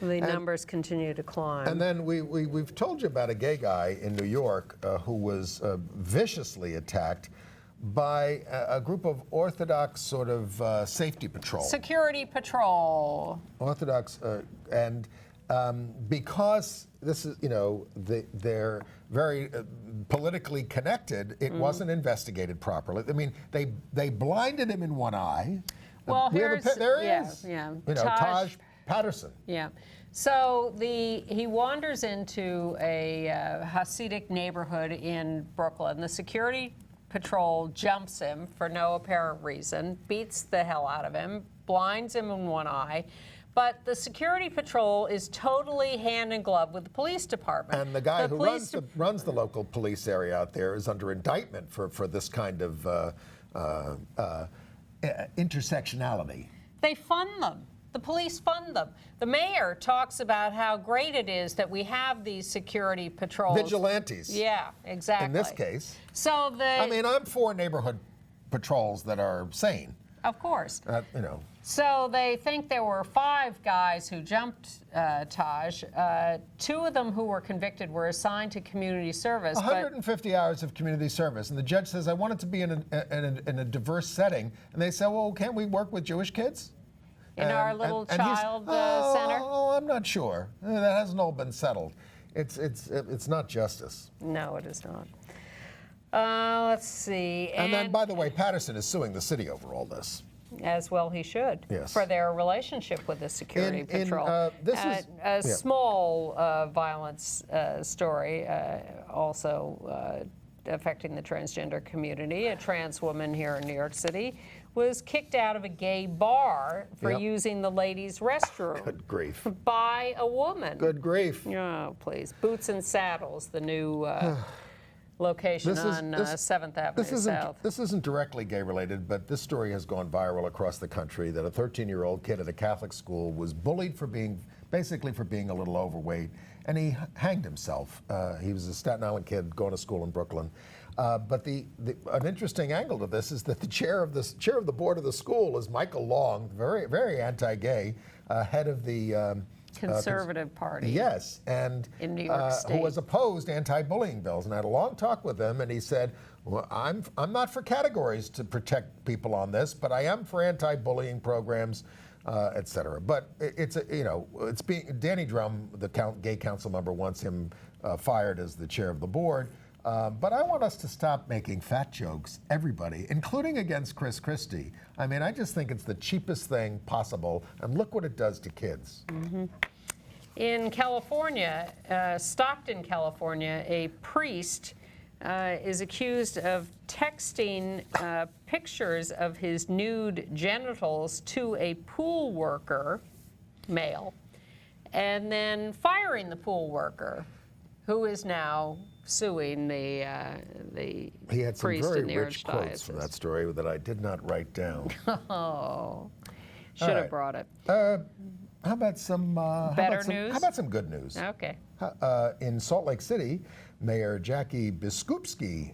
The numbers continue to climb. And then we've told you about a gay guy in New York who was viciously attacked by a group of Orthodox sort of safety patrol. Security patrol. Orthodox, and because this is, you know, they're very politically connected, it wasn't investigated properly. I mean, they blinded him in one eye. Well, there he is. Yeah. You know, Taj Patterson. Yeah. So he wanders into a Hasidic neighborhood in Brooklyn. The security patrol jumps him for no apparent reason, beats the hell out of him, blinds him in one eye. But the security patrol is totally hand in glove with the police department. And the guy who runs the local police area out there is under indictment for this kind of intersectionality. They fund them. The police fund them. The mayor talks about how great it is that we have these security patrols. Vigilantes. Yeah, exactly. In this case. So I mean, I'm for neighborhood patrols that are sane. Of course. You know. So they think there were 5 guys who jumped Taj. 2 of them who were convicted were assigned to community service. 150 hours of community service, and the judge says, I want it to be in a diverse setting. And they say, well, can't we work with Jewish kids? In our little child center? Oh, I'm not sure. That hasn't all been settled. It's not justice. No, it is not. Let's see. And then, by the way, Patterson is suing the city over all this. As well he should. Yes. For their relationship with the security patrol. This is a small violence story also affecting the transgender community. A trans woman here in New York City was kicked out of a gay bar for using the ladies' restroom. Good grief. By a woman. Good grief. Oh, please. Boots and Saddles, the new location on 7th Avenue South. This isn't directly gay related, but this story has gone viral across the country that a 13-year-old kid at a Catholic school was bullied for being a little overweight, and he hanged himself. He was a Staten Island kid going to school in Brooklyn. But an interesting angle to this is that the chair of the board of the school is Michael Long, very, very anti-gay, head of the Conservative Party. Yes, and in New York State, who has opposed anti-bullying bills. And I had a long talk with him, and he said, "Well, I'm not for categories to protect people on this, but I am for anti-bullying programs, et cetera." But it's being Danny Drum, the gay council member, wants him fired as the chair of the board. But I want us to stop making fat jokes, everybody, including against Chris Christie. I mean, I just think it's the cheapest thing possible, and look what it does to kids. Mm-hmm. In California, Stockton, California, a priest is accused of texting pictures of his nude genitals to a pool worker, male, and then firing the pool worker, who is now suing the He had some priest very in the rich quotes from that story that I did not write down. Oh, should have brought it. How about some news? How about some good news? Okay. In Salt Lake City, Mayor Jackie Biskupski,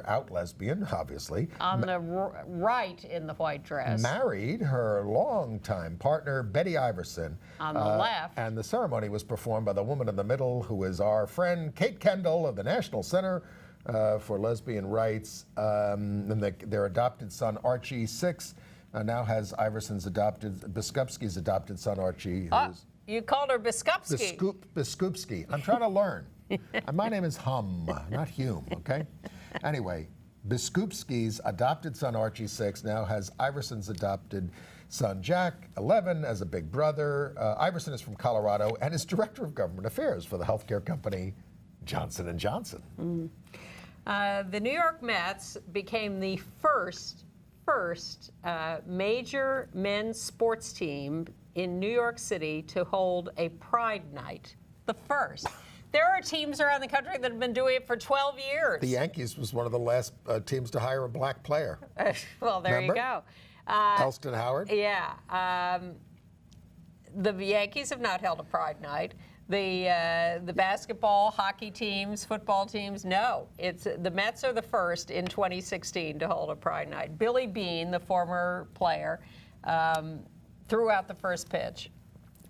out lesbian, obviously. On the right in the white dress. Married her longtime partner, Betty Iverson. On the left. And the ceremony was performed by the woman in the middle, who is our friend Kate Kendall of the National Center for Lesbian Rights. And their adopted son, Archie, 6, now has Biskupski's adopted son, Archie. You called her Biskupski. Biskupski. I'm trying to learn. My name is Hum, not Hume, okay? Anyway, Biskupski's adopted son, Archie, 6, now has Iverson's adopted son, Jack, 11, as a big brother. Iverson is from Colorado and is director of government affairs for the healthcare company Johnson & Johnson. The New York Mets became the first major men's sports team in New York City to hold a Pride Night. The first. There are teams around the country that have been doing it for 12 years. The Yankees was one of the last teams to hire a black player. Well, there Remember? you go. Elston Howard? Yeah. The Yankees have not held a Pride Night. The basketball, hockey teams, football teams, no. The Mets are the first in 2016 to hold a Pride Night. Billy Beane, the former player, threw out the first pitch.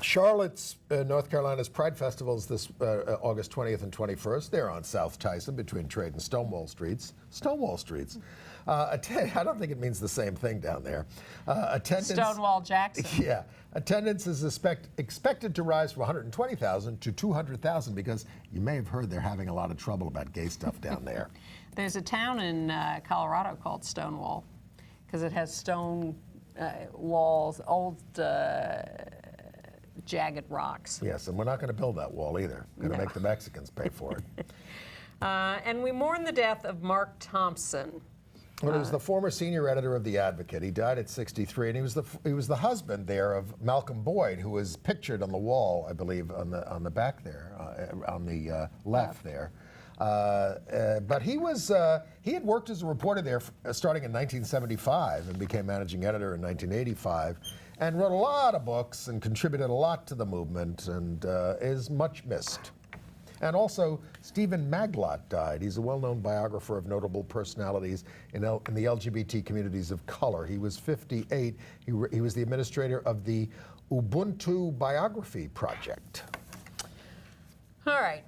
Charlotte's, North Carolina's Pride Festival is this August 20th and 21st. They're on South Tyson between Trade and Stonewall Streets. Stonewall Streets. I don't think it means the same thing down there. Attendance, Stonewall Jackson. Yeah. Attendance is expected to rise from 120,000 to 200,000 because you may have heard they're having a lot of trouble about gay stuff down there. There's a town in Colorado called Stonewall because it has stone walls, old jagged rocks. Yes, and we're not going to build that wall either. We're going to make the Mexicans pay for it. And we mourn the death of Mark Thompson. Well, he was the former senior editor of The Advocate. He died at 63, and he was the husband there of Malcolm Boyd, who was pictured on the wall, I believe, on the back there, on the left there. But he had worked as a reporter there starting in 1975 and became managing editor in 1985, and wrote a lot of books and contributed a lot to the movement, and is much missed. And also, Stephen Maglot died. He's a well-known biographer of notable personalities in the LGBT communities of color. He was 58. He was the administrator of the Ubuntu Biography Project. All right.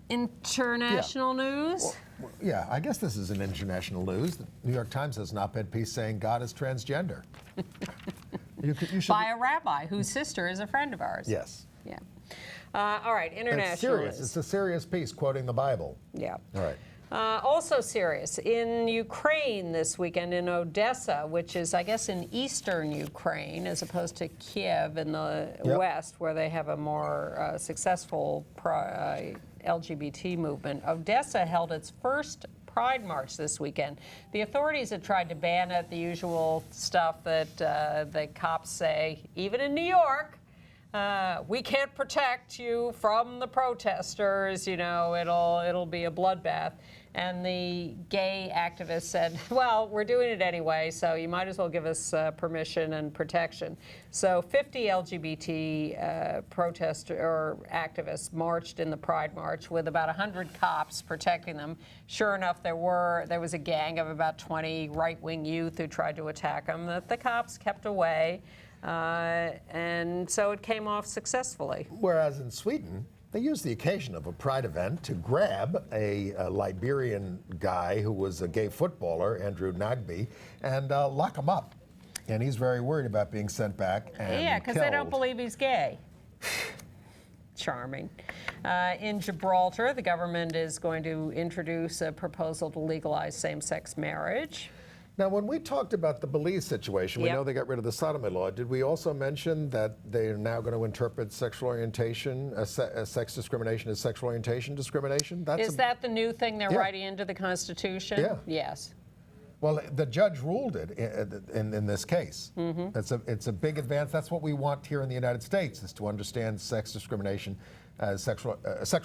International news? Well, yeah, I guess this is an international news. The New York Times has an op-ed piece saying God is transgender. You should By a rabbi whose sister is a friend of ours. Yes. Yeah. All right, international It's serious. news. It's a serious piece quoting the Bible. Yeah. All right. Also serious, in Ukraine this weekend, in Odessa, which is, I guess, in eastern Ukraine, as opposed to Kiev in the west, where they have a more successful LGBT movement. Odessa held its first Pride March this weekend. The authorities had tried to ban it, the usual stuff that the cops say, even in New York. we can't protect you from the protesters, it'll be a bloodbath. And the gay activist said, well, we're doing it anyway, so you might as well give us permission and protection. So 50 LGBT protesters or activists marched in the Pride March with about 100 cops protecting them. Sure enough, there was a gang of about 20 right-wing youth who tried to attack them that the cops kept away. And so it came off successfully. Whereas in Sweden, they used the occasion of a pride event to grab a Liberian guy who was a gay footballer, Andrew Nagby, and lock him up. And he's very worried about being sent back and Yeah, because they don't killed. believe he's gay. Charming. In Gibraltar, the government is going to introduce a proposal to legalize same-sex marriage. Now, when we talked about the Belize situation, we Yep. know they got rid of the sodomy law. Did we also mention that they are now going to interpret sexual orientation, sex discrimination as sexual orientation discrimination? Is that the new thing they're Yeah. writing into the Constitution? Yeah. Yes. Well, the judge ruled it in this case. Mm-hmm. It's a big advance. That's what we want here in the United States, is to understand sex discrimination as sexual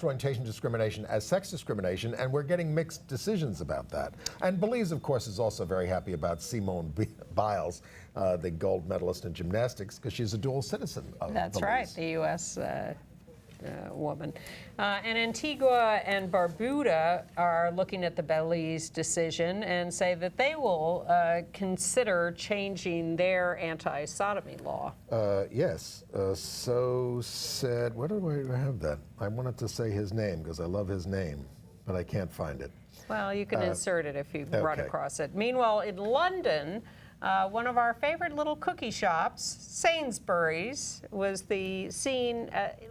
orientation discrimination as sex discrimination, and we're getting mixed decisions about that. And Belize, of course, is also very happy about Simone Biles, the gold medalist in gymnastics, because she's a dual citizen of That's Belize. right, the U.S. Woman. And Antigua and Barbuda are looking at the Belize decision and say that they will consider changing their anti-sodomy law. Yes. So said, where do I have that? I wanted to say his name because I love his name, but I can't find it. Well, you can insert it if you run okay. across it. Meanwhile, in London, one of our favorite little cookie shops, Sainsbury's, was the scene.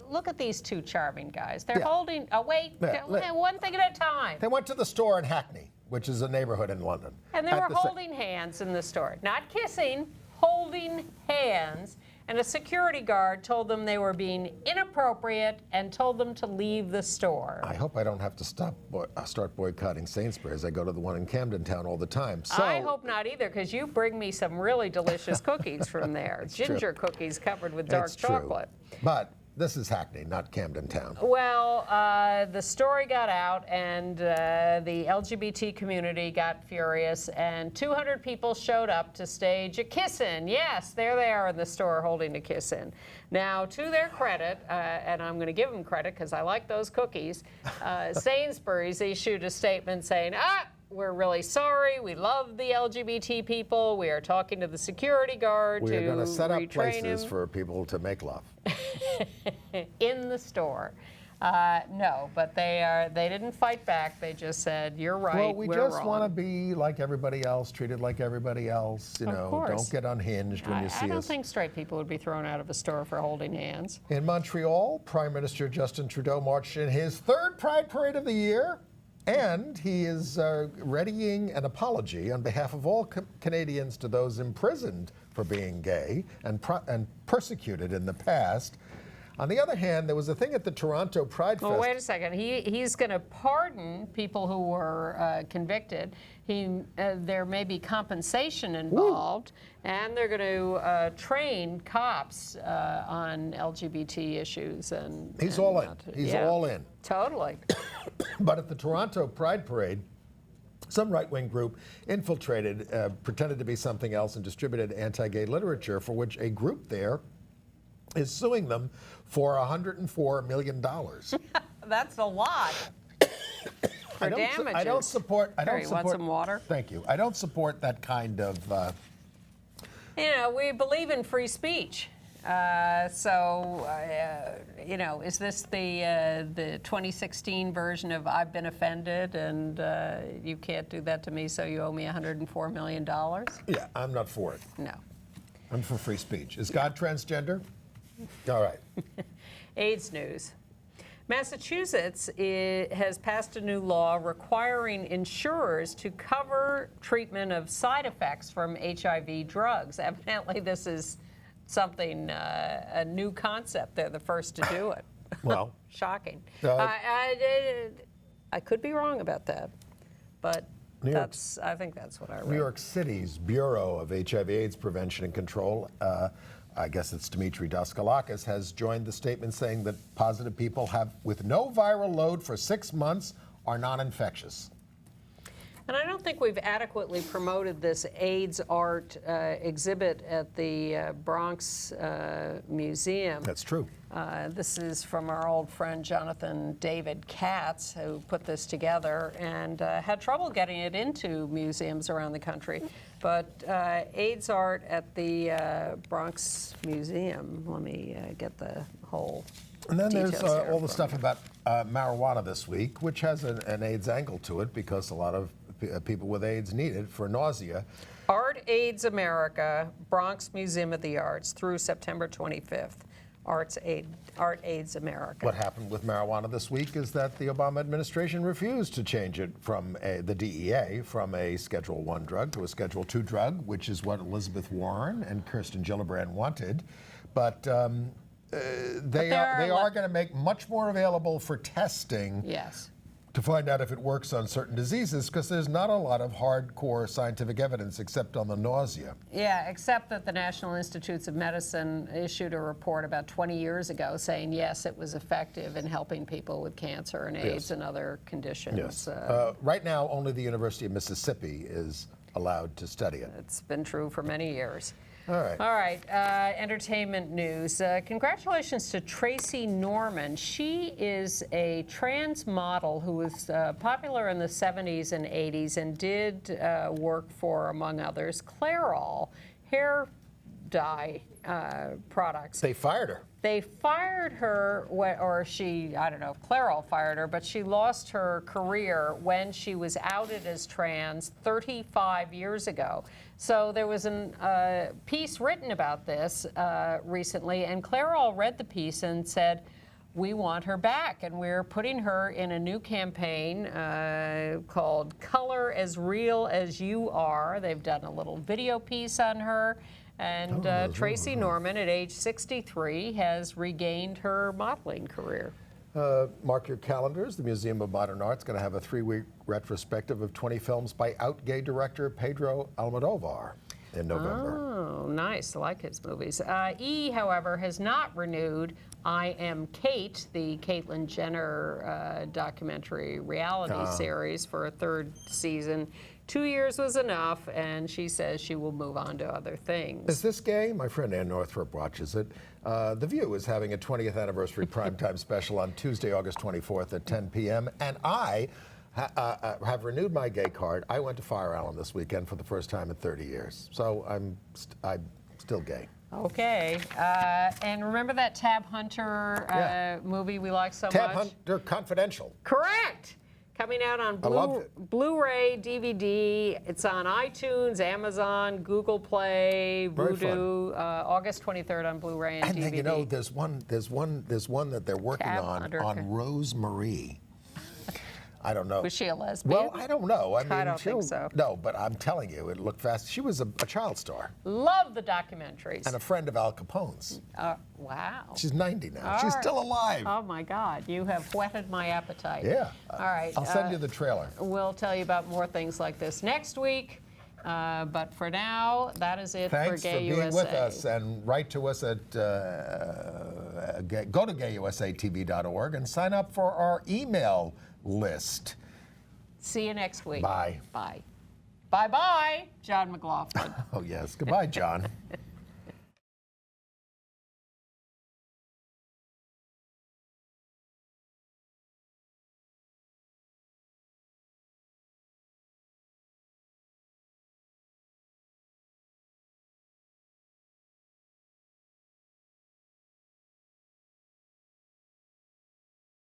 Look at these two charming guys. They're Yeah. holding, one thing at a time. They went to the store in Hackney, which is a neighborhood in London. And they At were the sa- holding hands in the store. Not kissing, holding hands. And a security guard told them they were being inappropriate and told them to leave the store. I hope I don't have to start boycotting Sainsbury's. I go to the one in Camden Town all the time. So I hope not either, because you bring me some really delicious cookies from there. Ginger cookies covered with dark it's true. chocolate. But this is Hackney, not Camden Town. Well, the story got out, and the LGBT community got furious, and 200 people showed up to stage a kiss-in. Yes, there they are in the store holding a kiss-in. Now, to their credit, and I'm going to give them credit because I like those cookies, Sainsbury's issued a statement saying, we're really sorry. We love the LGBT people. We are talking to the security guard We to are going to set up retrain places him for people to make love. in the store. No, but they didn't fight back. They just said, "You're right. Well, we we're just wrong." want to be like everybody else, treated like everybody else. You Of know, course. don't get unhinged when you see I don't us. think straight people would be thrown out of a store for holding hands. In Montreal, Prime Minister Justin Trudeau marched in his third Pride Parade of the year, and he is readying an apology on behalf of all Canadians to those imprisoned for being gay and persecuted in the past. On the other hand, there was a thing at the Toronto Pride Well, Fest. wait a second. He's going to pardon people who were convicted. There may be compensation involved, and they're going to train cops on LGBT issues. He's all in. He's all in. Totally. But at the Toronto Pride Parade, some right-wing group infiltrated, pretended to be something else, and distributed anti-gay literature, for which a group there is suing them for $104 million. That's a lot. For damages. I don't support. Here, you want some water? Thank you. I don't support that kind of. We believe in free speech. Is this the 2016 version of "I've been offended and you can't do that to me, so you owe me $104 million"? Yeah, I'm not for it. No. I'm for free speech. Is God transgender? All right. AIDS news. Massachusetts has passed a new law requiring insurers to cover treatment of side effects from HIV drugs. Evidently, this is something, a new concept. They're the first to do it. Well. Shocking. Uh, I could be wrong about that, but I think that's what I read. New York City's Bureau of HIV/AIDS Prevention and Control I guess it's Dimitri Daskalakis, has joined the statement saying that positive people with no viral load for 6 months are non-infectious. And I don't think we've adequately promoted this AIDS art exhibit at the Bronx Museum. That's true. This is from our old friend Jonathan David Katz, who put this together and had trouble getting it into museums around the country. But AIDS art at the Bronx Museum, let me get the whole And then there's details here all the from stuff about marijuana this week, which has an AIDS angle to it because a lot of people with AIDS need it for nausea. Art AIDS America, Bronx Museum of the Arts, through September 25th. Art AIDS America. What happened with marijuana this week is that the Obama administration refused to change it from the DEA from a Schedule I drug to a Schedule II drug, which is what Elizabeth Warren and Kirsten Gillibrand wanted. But they are going to make much more available for testing. Yes. To find out if it works on certain diseases, because there's not a lot of hardcore scientific evidence except on the nausea. Yeah, except that the National Institutes of Medicine issued a report about 20 years ago saying, yes, it was effective in helping people with cancer and AIDS and other conditions. Yes. Right now, only the University of Mississippi is allowed to study it. It's been true for many years. All right. All right, entertainment news. Congratulations to Tracy Norman. She is a trans model who was popular in the 70s and 80s and did work for, among others, Clairol hair dye products. They fired her. They fired her, or she, I don't know if Clairol fired her, but she lost her career when she was outed as trans 35 years ago. So there was a piece written about this recently, and Clairol read the piece and said, we want her back, and we're putting her in a new campaign called Color as Real as You Are. They've done a little video piece on her. And Tracy Norman, at age 63, has regained her modeling career. Mark your calendars. The Museum of Modern Art is going to have a 3-week retrospective of 20 films by out-gay director Pedro Almodovar in November. Oh, nice. I like his movies. E, however, has not renewed I Am Kate, the Caitlyn Jenner documentary reality series, for a 3rd season. 2 years was enough, and she says she will move on to other things. Is this gay? My friend Ann Northrup watches it. The View is having a 20th anniversary primetime special on Tuesday, August 24th at 10 p.m. And I have renewed my gay card. I went to Fire Island this weekend for the first time in 30 years. So I'm still gay. Okay. And remember that Tab Hunter movie we like so much? Tab Hunter Confidential. Correct. Coming out on Blu-ray, DVD. It's on iTunes, Amazon, Google Play, Vudu. August 23rd on Blu-ray and DVD. And you know, there's one that they're working on Rosemarie. I don't know. Was she a lesbian? Well, I don't know. I don't think so. No, but I'm telling you, it looked fast. She was a child star. Love the documentaries. And a friend of Al Capone's. Wow. She's 90 now. She's still alive. Oh, my God. You have whetted my appetite. Yeah. All right. I'll send you the trailer. We'll tell you about more things like this next week. But for now, that is it Thanks for Gay USA. Thanks for being with us, and write to us at go to gayusatv.org and sign up for our email list. See you next week. Bye. Bye. Bye-bye, John McLaughlin. Oh, yes. Goodbye, John.